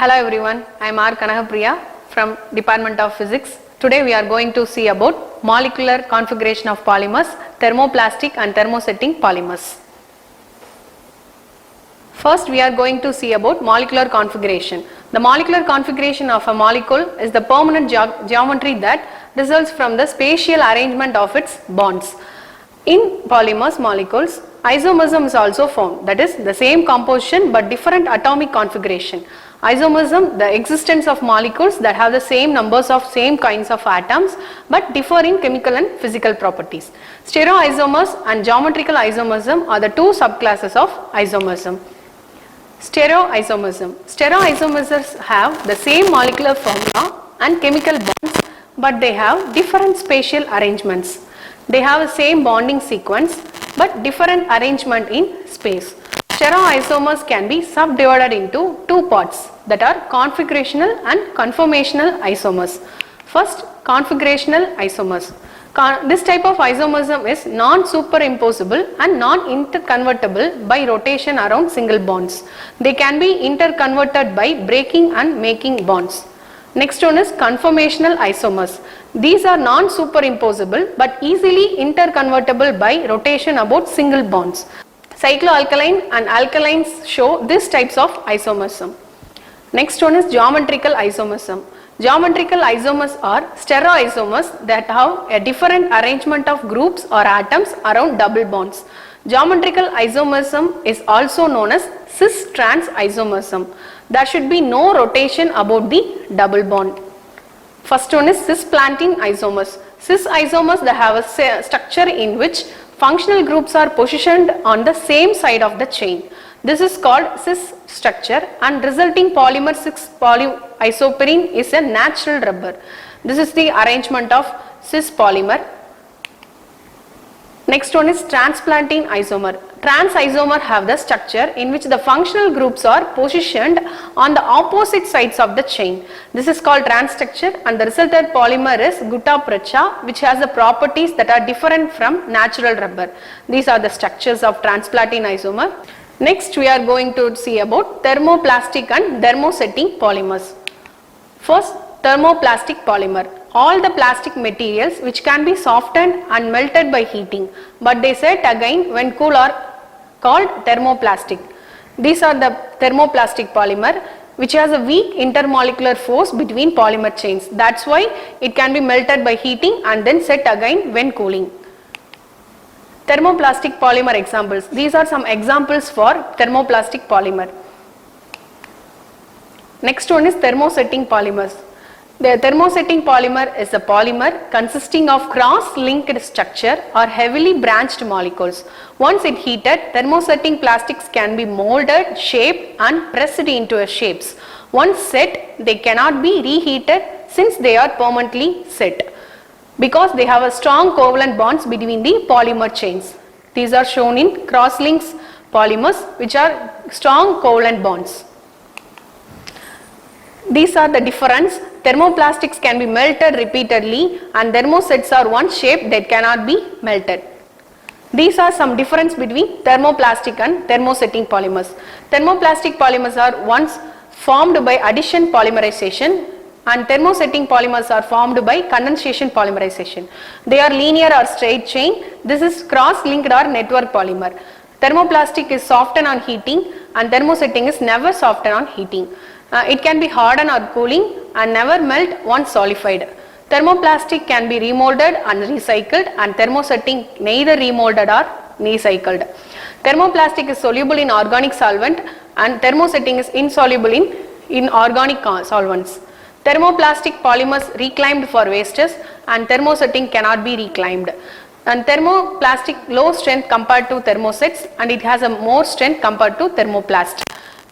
Hello everyone, I am R.Kanagapriya from Department of Physics. Today we are going to see about molecular configuration of polymers, thermoplastic and thermosetting polymers. First we are going to see about molecular configuration. The molecular configuration of a molecule is the permanent geometry that results from the spatial arrangement of its bonds. In polymers molecules, isomerism is also found, that is the same composition but different atomic configuration. Isomerism, the existence of molecules that have the same numbers of same kinds of atoms but differ in chemical and physical properties. Stereoisomers and geometrical isomerism are the two subclasses of isomerism. Stereoisomerism. Stereoisomers have the same molecular formula and chemical bonds but they have different spatial arrangements. They have the same bonding sequence but different arrangement in space. Stereoisomers can be subdivided into two parts, that are configurational and conformational isomers. First, configurational isomers. This type of isomerism is non-superimposable and non-interconvertible by rotation around single bonds. They can be interconverted by breaking and making bonds. Next one is conformational isomers. These are non-superimposable but easily interconvertible by rotation about single bonds. Cycloalkaline and alkalines show these types of isomerism. Next one is geometrical isomerism. Geometrical isomers are stereoisomers that have a different arrangement of groups or atoms around double bonds. Geometrical isomerism is also known as cis-trans isomerism. There should be no rotation about the double bond. First one is cis-plantin isomers. Cis isomers that have a structure in which functional groups are positioned on the same side of the chain. This is called cis structure and resulting polymer 6-polyisoprene is a natural rubber. This is the arrangement of cis polymer. Next one is transplantin isomer. Trans isomer have the structure in which the functional groups are positioned on the opposite sides of the chain. This is called trans structure and the resultant polymer is gutta-percha, which has the properties that are different from natural rubber. These are the structures of transplantin isomer. Next we are going to see about thermoplastic and thermosetting polymers. First, thermoplastic polymer. All the plastic materials which can be softened and melted by heating but they set again when cool are called thermoplastic. These are the thermoplastic polymer which has a weak intermolecular force between polymer chains. That's why it can be melted by heating and then set again when cooling. Thermoplastic polymer examples. These are some examples for thermoplastic polymer. Next one is thermosetting polymers. The thermosetting polymer is a polymer consisting of cross-linked structure or heavily branched molecules. Once it heated, thermosetting plastics can be molded, shaped and pressed into shapes. Once set, they cannot be reheated since they are permanently set because they have a strong covalent bonds between the polymer chains. These are shown in cross-links polymers which are strong covalent bonds. These are the difference. Thermoplastics can be melted repeatedly and thermosets are one shape that cannot be melted. These are some difference between thermoplastic and thermosetting polymers. Thermoplastic polymers are once formed by addition polymerization and thermosetting polymers are formed by condensation polymerization. They are linear or straight chain. This is cross-linked or network polymer. Thermoplastic is softened on heating and thermosetting is never softened on heating. It can be hardened or cooling and never melt once solidified. Thermoplastic can be remolded and recycled and thermosetting neither remolded or recycled. Thermoplastic is soluble in organic solvent and thermosetting is insoluble in inorganic solvents. Thermoplastic polymers reclaimed for wastes and thermosetting cannot be reclaimed. And thermoplastic low strength compared to thermosets and it has a more strength compared to thermoplast.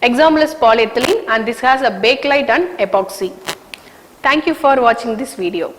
Example is polyethylene and this has a bakelite and epoxy. Thank you for watching this video.